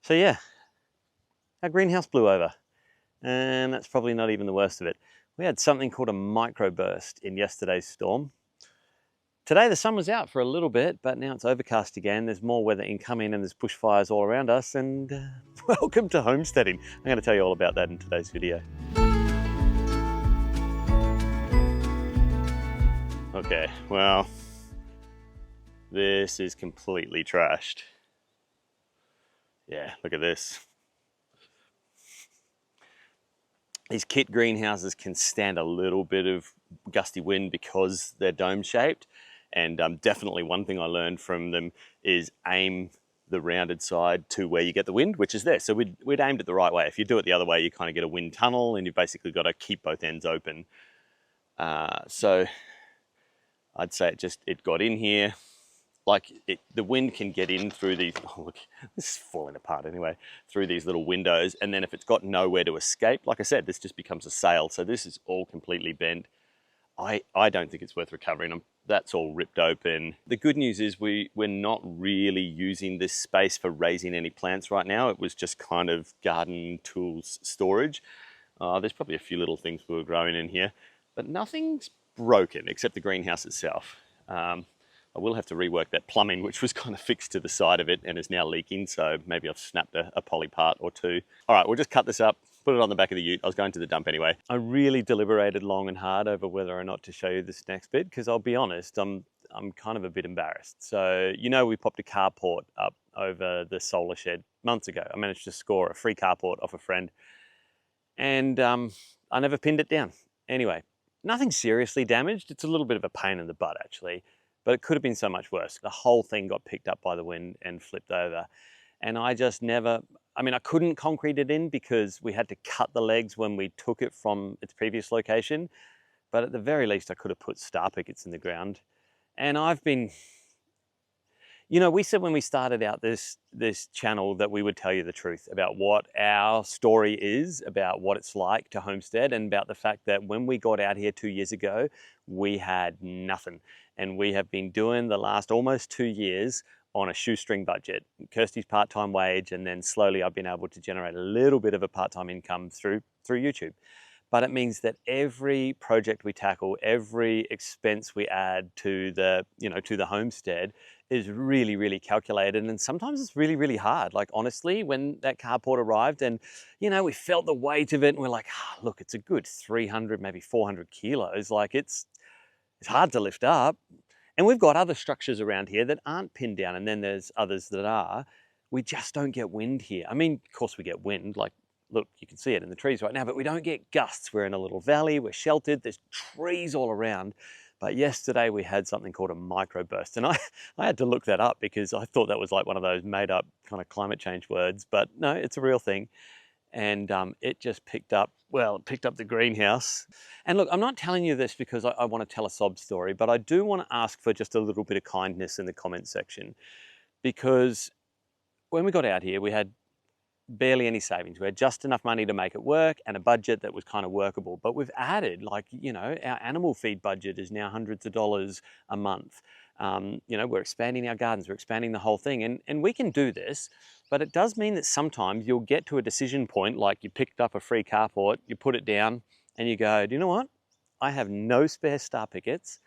So yeah, our greenhouse blew over, and that's probably not even the worst of it. We had something called a microburst in yesterday's storm. Today the sun was out for a little bit, but now it's overcast again. There's more weather incoming and there's bushfires all around us, and welcome to homesteading. I'm going to tell you all about that in today's video. Okay, well, this is completely trashed. Yeah, look at this. These kit greenhouses can stand a little bit of gusty wind because they're dome shaped. And definitely one thing I learned from them is aim the rounded side to where you get the wind, which is there. So we'd aimed it the right way. If you do it the other way, you kind of get a wind tunnel and you've basically got to keep both ends open. So I'd say it got in here. Like the wind can get in through these, oh look, this is falling apart anyway, through these little windows. And then if it's got nowhere to escape, like I said, this just becomes a sail. So this is all completely bent. I don't think it's worth recovering. That's all ripped open. The good news is we're not really using this space for raising any plants right now. It was just kind of garden tools storage. There's probably a few little things we were growing in here, but nothing's broken except the greenhouse itself. I will have to rework that plumbing, which was kind of fixed to the side of it and is now leaking. So maybe I've snapped a poly part or two. All right, we'll just cut this up, put it on the back of the ute. I was going to the dump anyway. I really deliberated long and hard over whether or not to show you this next bit, because I'll be honest, I'm kind of a bit embarrassed. So, you know, we popped a carport up over the solar shed months ago. I managed to score a free carport off a friend, and I never pinned it down. Anyway, nothing seriously damaged. It's a little bit of a pain in the butt, actually. But it could have been so much worse. The whole thing got picked up by the wind and flipped over. And I just never, I couldn't concrete it in because we had to cut the legs when we took it from its previous location. But at the very least, I could have put star pickets in the ground. And I've been, you know, we said when we started out this channel that we would tell you the truth about what our story is, about what it's like to homestead, and about the fact that when we got out here 2 years ago, we had nothing. And we have been doing the last almost 2 years on a shoestring budget. Kirsty's part-time wage, and then slowly I've been able to generate a little bit of a part-time income through YouTube. But it means that every project we tackle, every expense we add to the homestead is really, really calculated. And sometimes it's really, really hard. Like honestly, when that carport arrived and, you know, we felt the weight of it and we're like, look, it's a good 300, maybe 400 kilos. Like it's hard to lift up. And we've got other structures around here that aren't pinned down, and then there's others that are. We just don't get wind here. I mean, of course we get wind, like, look, you can see it in the trees right now, but we don't get gusts. We're in a little valley, we're sheltered, there's trees all around. But yesterday we had something called a microburst, and I had to look that up because I thought that was like one of those made up kind of climate change words, but no, it's a real thing. And it just picked up the greenhouse. And look, I'm not telling you this because I want to tell a sob story, but I do want to ask for just a little bit of kindness in the comment section, because when we got out here, we had barely any savings. We had just enough money to make it work and a budget that was kind of workable. But we've added, like, you know, our animal feed budget is now hundreds of dollars a month. You know, we're expanding our gardens, we're expanding the whole thing, and we can do this. But it does mean that sometimes you'll get to a decision point, like you picked up a free carport, you put it down, and you go, do you know what? I have no spare star pickets,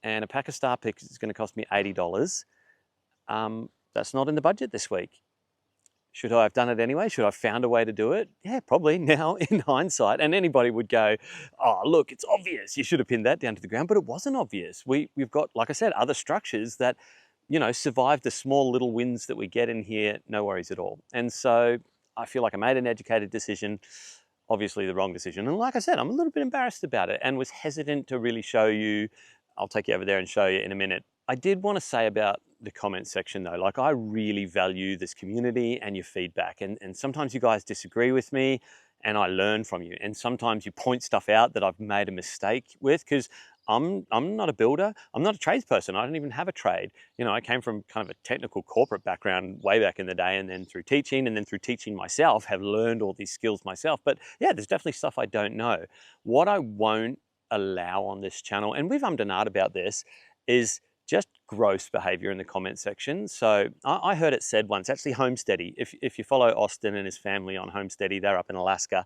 and a pack of star pickets is going to cost me $80. That's not in the budget this week. Should I have done it anyway? Should I have found a way to do it? Yeah, probably now in hindsight. And anybody would go, oh, look, it's obvious. You should have pinned that down to the ground, but it wasn't obvious. We've got, like I said, other structures that, you know, survive the small little winds that we get in here, no worries at all. And so I feel like I made an educated decision, obviously the wrong decision. And like I said, I'm a little bit embarrassed about it and was hesitant to really show you. I'll take you over there and show you in a minute. I did want to say about the comment section though, like I really value this community and your feedback. And sometimes you guys disagree with me and I learn from you. And sometimes you point stuff out that I've made a mistake with, because I'm not a builder. I'm not a tradesperson. I don't even have a trade. You know, I came from kind of a technical corporate background way back in the day, and then through teaching myself, have learned all these skills myself. But yeah, there's definitely stuff I don't know. What I won't allow on this channel, and we've ummed and ahed about this, is just gross behavior in the comment section. So I heard it said once, actually Homesteady, if you follow Austin and his family on Homesteady, they're up in Alaska,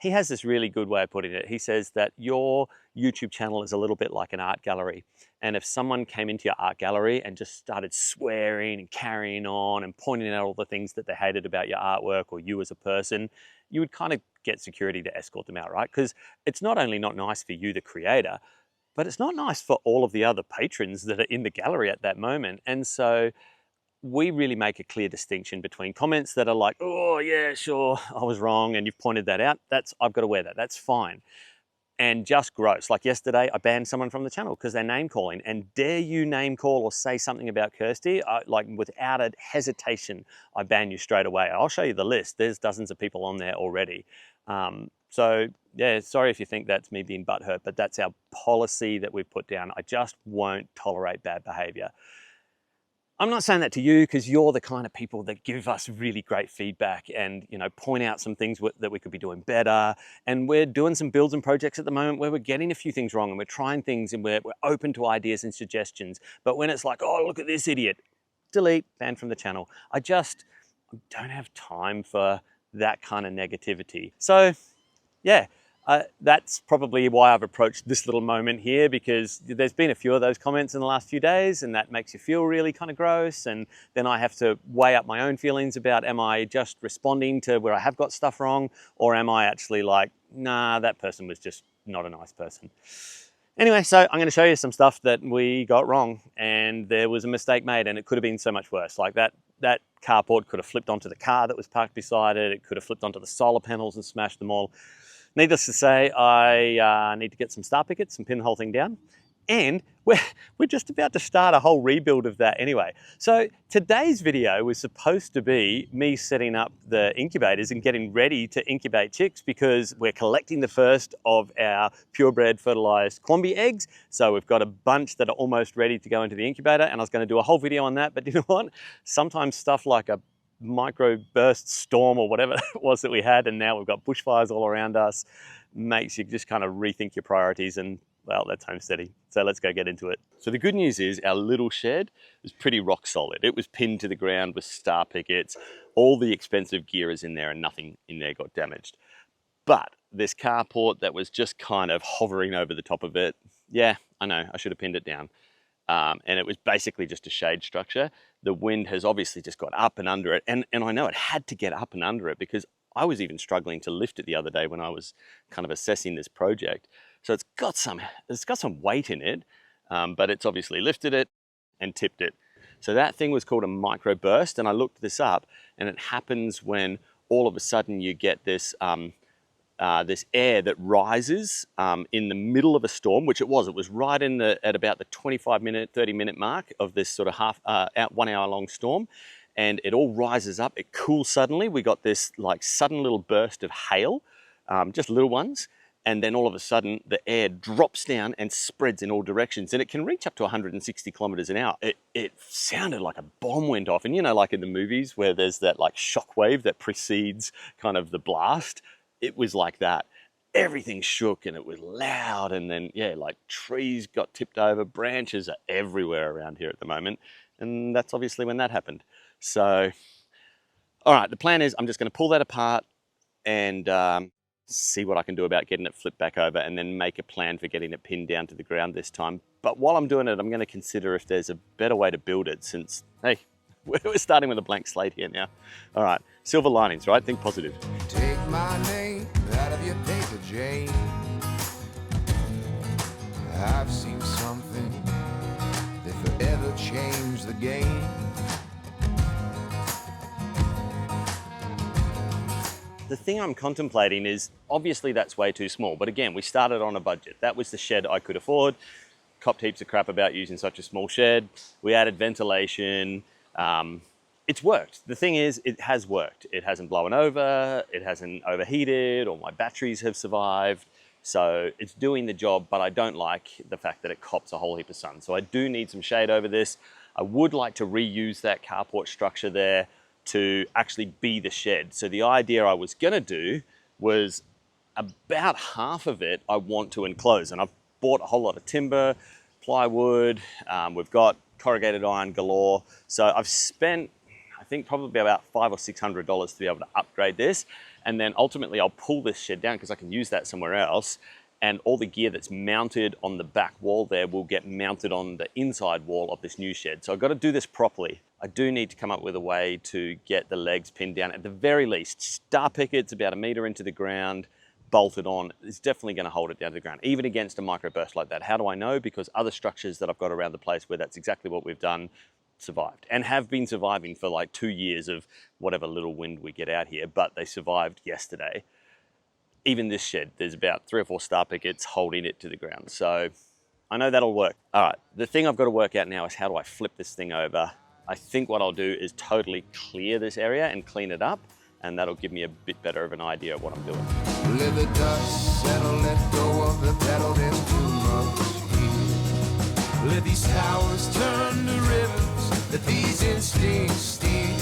he has this really good way of putting it. He says that your YouTube channel is a little bit like an art gallery. And if someone came into your art gallery and just started swearing and carrying on and pointing out all the things that they hated about your artwork or you as a person, you would kind of get security to escort them out, right? Because it's not only not nice for you, the creator, but it's not nice for all of the other patrons that are in the gallery at that moment. And so we really make a clear distinction between comments that are like, oh yeah, sure, I was wrong, and you've pointed that out. I've got to wear that, that's fine. And just gross. Like yesterday, I banned someone from the channel because they're name calling. And dare you name call or say something about Kirsty, like without a hesitation, I ban you straight away. I'll show you the list. There's dozens of people on there already. So yeah, sorry if you think that's me being butthurt, but that's our policy that we've put down. I just won't tolerate bad behavior. I'm not saying that to you because you're the kind of people that give us really great feedback and, you know, point out some things that we could be doing better. And we're doing some builds and projects at the moment where we're getting a few things wrong and we're trying things and we're open to ideas and suggestions. But when it's like, oh, look at this idiot, delete, ban from the channel. I don't have time for that kind of negativity. So yeah, that's probably why I've approached this little moment here, because there's been a few of those comments in the last few days and that makes you feel really kind of gross. And then I have to weigh up my own feelings about, am I just responding to where I have got stuff wrong, or am I actually like, nah, that person was just not a nice person. Anyway, so I'm going to show you some stuff that we got wrong and there was a mistake made and it could have been so much worse. Like that carport could have flipped onto the car that was parked beside it. It could have flipped onto the solar panels and smashed them all. Needless to say, I need to get some star pickets and pin the whole thing down. And we're just about to start a whole rebuild of that anyway. So today's video was supposed to be me setting up the incubators and getting ready to incubate chicks, because we're collecting the first of our purebred fertilized Quamby eggs. So we've got a bunch that are almost ready to go into the incubator, and I was going to do a whole video on that. But you know what? Sometimes stuff like a microburst storm or whatever it was that we had, and now we've got bushfires all around us, makes you just kind of rethink your priorities. And well, that's Homesteady. So let's go get into it. So the good news is our little shed was pretty rock solid. It was pinned to the ground with star pickets. All the expensive gear is in there and nothing in there got damaged. But this carport that was just kind of hovering over the top of it, yeah, I know, I should have pinned it down. And it was basically just a shade structure. The wind has obviously just got up and under it. And I know it had to get up and under it because I was even struggling to lift it the other day when I was kind of assessing this project. So it's got some weight in it, but it's obviously lifted it and tipped it. So that thing was called a microburst, and I looked this up, and it happens when all of a sudden you get this this air that rises in the middle of a storm, which it was. It was right at about the 25-minute, 30-minute mark of this sort of 1 hour long storm. And it all rises up, it cools suddenly. We got this like sudden little burst of hail, just little ones. And then all of a sudden the air drops down and spreads in all directions. And it can reach up to 160 kilometers an hour. It sounded like a bomb went off. And you know, like in the movies where there's that like shock wave that precedes kind of the blast, it was like that. Everything shook and it was loud. And then, yeah, like trees got tipped over, branches are everywhere around here at the moment. And that's obviously when that happened. So, all right, the plan is I'm just going to pull that apart and see what I can do about getting it flipped back over, and then make a plan for getting it pinned down to the ground this time. But while I'm doing it, I'm going to consider if there's a better way to build it, since, hey, we're starting with a blank slate here now. All right, silver linings, right? Think positive. Take my name out of your paper, Jane. I've seen something that forever changed the game. The thing I'm contemplating is, obviously that's way too small, but again, we started on a budget. That was the shed I could afford. Copped heaps of crap about using such a small shed. We added ventilation. It's worked. The thing is, it has worked. It hasn't blown over, it hasn't overheated, or my batteries have survived. So it's doing the job, but I don't like the fact that it cops a whole heap of sun. So I do need some shade over this. I would like to reuse that carport structure there to actually be the shed. So the idea I was gonna do was about half of it I want to enclose, and I've bought a whole lot of timber, plywood, we've got corrugated iron galore. So I've spent, I think, probably about $500 or $600 to be able to upgrade this. And then ultimately I'll pull this shed down because I can use that somewhere else. And all the gear that's mounted on the back wall there will get mounted on the inside wall of this new shed. So I've got to do this properly. I do need to come up with a way to get the legs pinned down. At the very least, star pickets about 1 meter into the ground, bolted on, is definitely going to hold it down to the ground, even against a microburst like that. How do I know? Because other structures that I've got around the place where that's exactly what we've done survived, and have been surviving for like 2 years of whatever little wind we get out here, but they survived yesterday. Even this shed, there's about 3 or 4 star pickets holding it to the ground. So I know that'll work. All right, the thing I've got to work out now is how do I flip this thing over? I think what I'll do is totally clear this area and clean it up, and that'll give me a bit better of an idea of what I'm doing. Let the dust settle, let go of the pedal, there's too much here. Let these towers turn to rivers, let these instincts steer.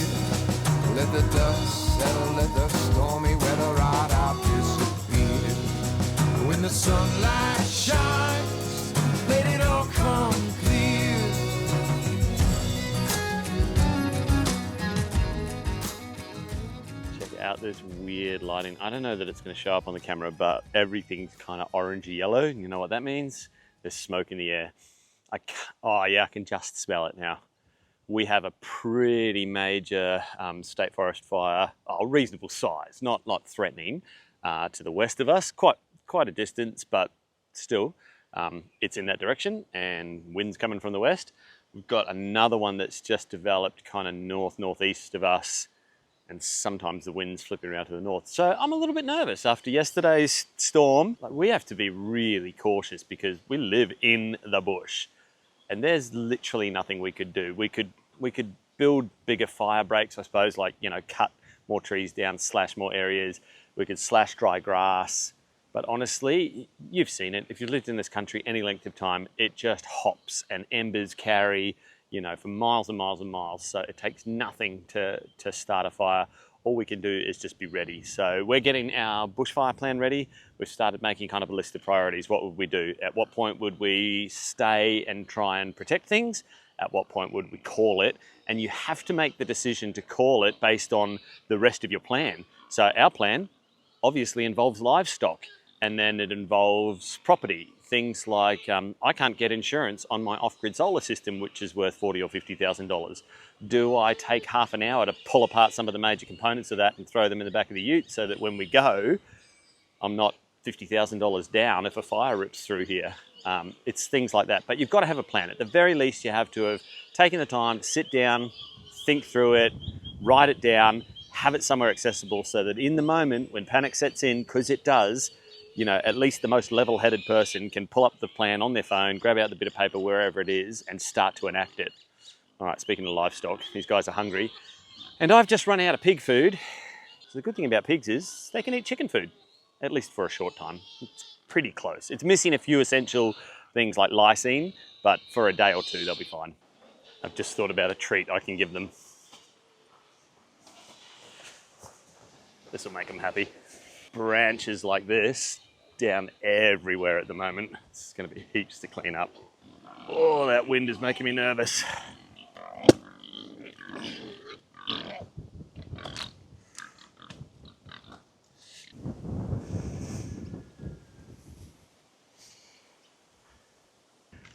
Let the dust settle, let the stormy weather ride out disappear. When the sunlight shines, let it all come clear. Check out this weird lighting. I don't know that it's going to show up on the camera, but everything's kind of orangey yellow. You know what that means? There's smoke in the air. Oh yeah, I can just smell it now. We have a pretty major state forest fire, reasonable size, not threatening, to the west of us. Quite a distance, but still, it's in that direction, and wind's coming from the west. We've got another one that's just developed kind of northeast of us, and sometimes the wind's flipping around to the north. So I'm a little bit nervous after yesterday's storm. Like, we have to be really cautious because we live in the bush, and there's literally nothing we could do. We could build bigger fire breaks, I suppose, like, you know, cut more trees down, slash more areas. We could slash dry grass. But honestly, you've seen it. If you've lived in this country any length of time, it just hops, and embers carry, you know, for miles and miles and miles. So it takes nothing to start a fire. All we can do is just be ready. So we're getting our bushfire plan ready. We've started making kind of a list of priorities. What would we do? At what point would we stay and try and protect things? At what point would we call it? And you have to make the decision to call it based on the rest of your plan. So our plan obviously involves livestock, and then it involves property. Things like, I can't get insurance on my off-grid solar system, which is worth $40,000 or $50,000. Do I take half an hour to pull apart some of the major components of that and throw them in the back of the ute so that when we go, I'm not $50,000 down if a fire rips through here? It's things like that. But you've got to have a plan. At the very least, you have to have taken the time to sit down, think through it, write it down, have it somewhere accessible so that in the moment when panic sets in, because it does, you know, at least the most level-headed person can pull up the plan on their phone, grab out the bit of paper wherever it is, and start to enact it. All right, speaking of livestock, these guys are hungry. And I've just run out of pig food. So the good thing about pigs is they can eat chicken food, at least for a short time. It's pretty close. It's missing a few essential things like lysine, but for a day or two, they'll be fine. I've just thought about a treat I can give them. This will make them happy. Branches like this down everywhere at the moment. It's going to be heaps to clean up. Oh, that wind is making me nervous.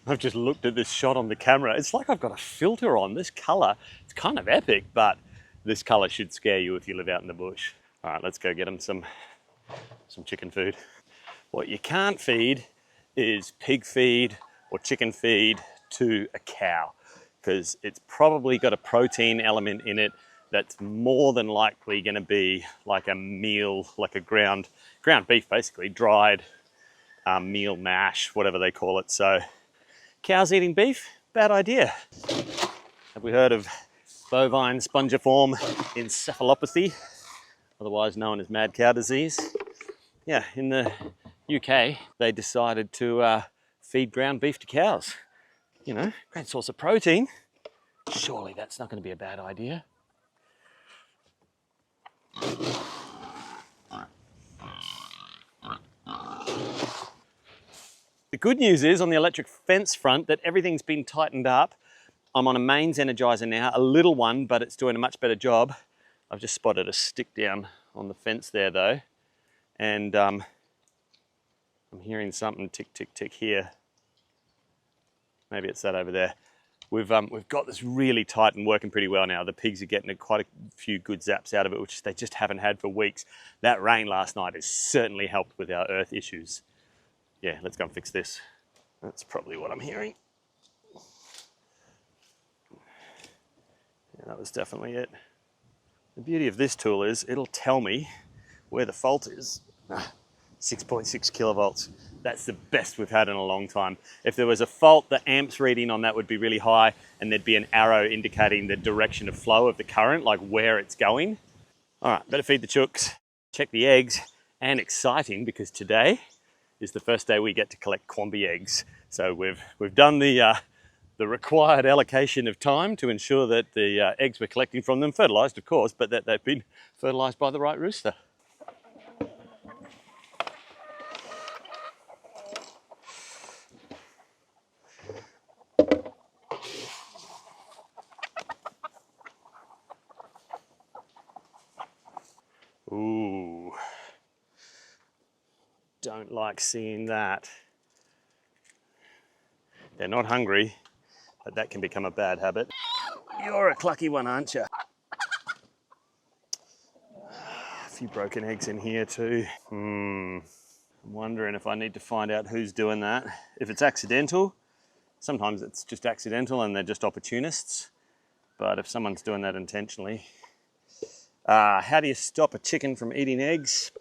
I've just looked at this shot on the camera. It's like I've got a filter on. This color, it's kind of epic, but this color should scare you if you live out in the bush. All right, let's go get them some chicken food. What you can't feed is pig feed or chicken feed to a cow, because it's probably got a protein element in it that's more than likely going to be like a meal, like a ground beef, basically, dried meal mash, whatever they call it. So cows eating beef, bad idea. Have we heard of bovine spongiform encephalopathy, otherwise known as mad cow disease? Yeah, in the UK, they decided to feed ground beef to cows. You know, great source of protein. Surely that's not going to be a bad idea. The good news is on the electric fence front that everything's been tightened up. I'm on a mains energizer now, a little one, but it's doing a much better job. I've just spotted a stick down on the fence there though. And I'm hearing something tick, tick, tick here. Maybe it's that over there. We've got this really tight and working pretty well now. The pigs are getting quite a few good zaps out of it, which they just haven't had for weeks. That rain last night has certainly helped with our earth issues. Yeah, let's go and fix this. That's probably what I'm hearing. Yeah, that was definitely it. The beauty of this tool is it'll tell me where the fault is. 6.6 kilovolts. That's the best we've had in a long time. If there was a fault, the amps reading on that would be really high and there'd be an arrow indicating the direction of flow of the current, like where it's going. All right, better feed the chooks, check the eggs, and exciting because today is the first day we get to collect Quamby eggs. So we've done the required allocation of time to ensure that the eggs we're collecting from them, fertilised of course, but that they've been fertilised by the right rooster. Ooh, don't like seeing that. They're not hungry, but that can become a bad habit. You're a clucky one, aren't you? A few broken eggs in here too. I'm wondering if I need to find out who's doing that. If it's accidental, sometimes it's just accidental and they're just opportunists. But if someone's doing that intentionally, how do you stop a chicken from eating eggs?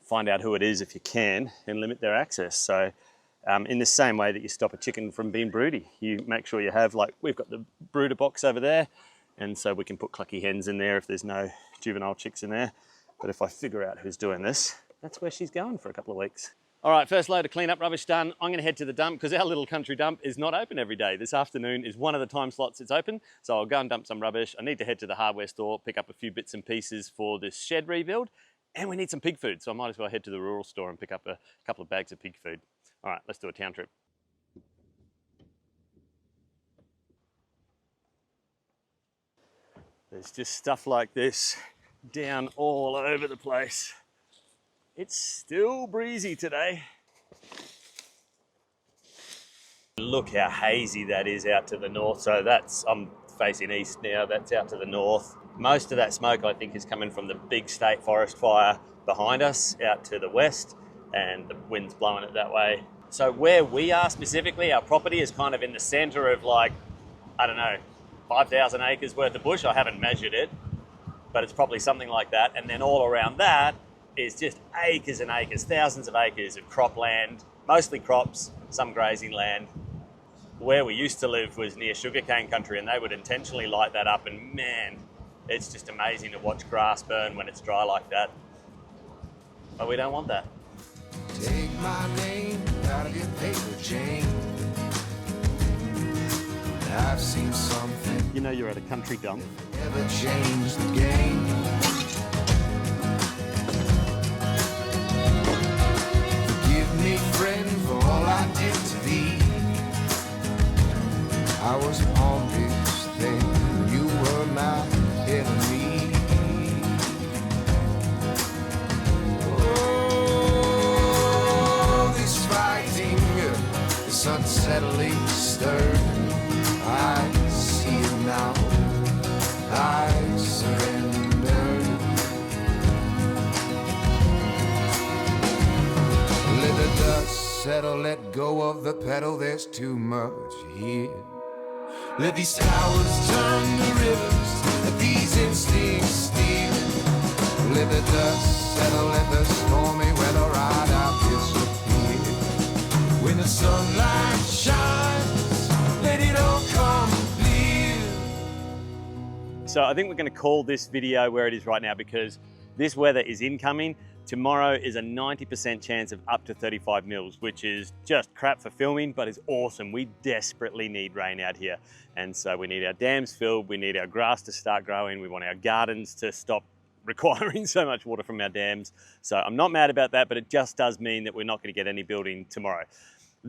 Find out who it is if you can and limit their access. So in the same way that you stop a chicken from being broody, you make sure you have, like, we've got the brooder box over there, and so we can put clucky hens in there if there's no juvenile chicks in there. But if I figure out who's doing this, that's where she's going for a couple of weeks. All right, first load of cleanup rubbish done. I'm gonna head to the dump because our little country dump is not open every day. This afternoon is one of the time slots it's open, so I'll go and dump some rubbish. I need to head to the hardware store, pick up a few bits and pieces for this shed rebuild, and we need some pig food, so I might as well head to the rural store and pick up a couple of bags of pig food. All right, let's do a town trip. There's just stuff like this down all over the place. It's still breezy today. Look how hazy that is out to the north. So I'm facing east now, that's out to the north. Most of that smoke, I think, is coming from the big state forest fire behind us out to the west, and the wind's blowing it that way. So where we are specifically, our property is kind of in the center of, like, I don't know, 5,000 acres worth of bush. I haven't measured it, but it's probably something like that. And then all around that is just acres and acres, thousands of acres of cropland, mostly crops, some grazing land. Where we used to live was near sugarcane country, and they would intentionally light that up, and man, it's just amazing to watch grass burn when it's dry like that. But we don't want that. Take my name out of your paper chain. I've seen something. You know you're at a country dump. Never change the game. Forgive me, friend, for all I did to thee. I was on this thing, you were my enemy. Oh, this fighting is unsettling stirred. I see it now, I surrender. Let the dust settle, let go of the pedal, there's too much here. Let these towers turn to rivers, let these instincts steer. Let the dust settle, let the stormy weather ride out disappear. When the sunlight shines, let it all come clear. So I think we're going to call this video where it is right now, because this weather is incoming. Tomorrow is a 90% chance of up to 35 mils, which is just crap for filming, but is awesome. We desperately need rain out here. And so we need our dams filled, we need our grass to start growing, we want our gardens to stop requiring so much water from our dams. So I'm not mad about that, but it just does mean that we're not going to get any building tomorrow.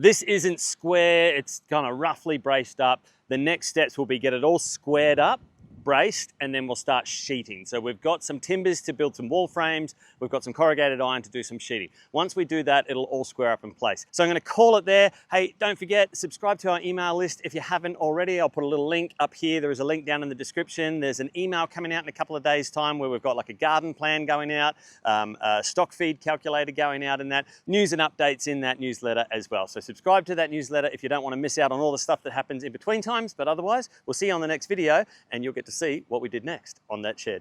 This isn't square, it's kind of roughly braced up. The next steps will be get it all squared up, braced, and then we'll start sheeting. So we've got some timbers to build some wall frames, we've got some corrugated iron to do some sheeting. Once we do that, it'll all square up in place. So I'm gonna call it there. Hey, don't forget, subscribe to our email list if you haven't already. I'll put a little link up here. There is a link down in the description. There's an email coming out in a couple of days' time where we've got like a garden plan going out, a stock feed calculator going out in that, news and updates in that newsletter as well. So subscribe to that newsletter if you don't want to miss out on all the stuff that happens in between times, but otherwise, we'll see you on the next video and you'll get to see what we did next on that shed.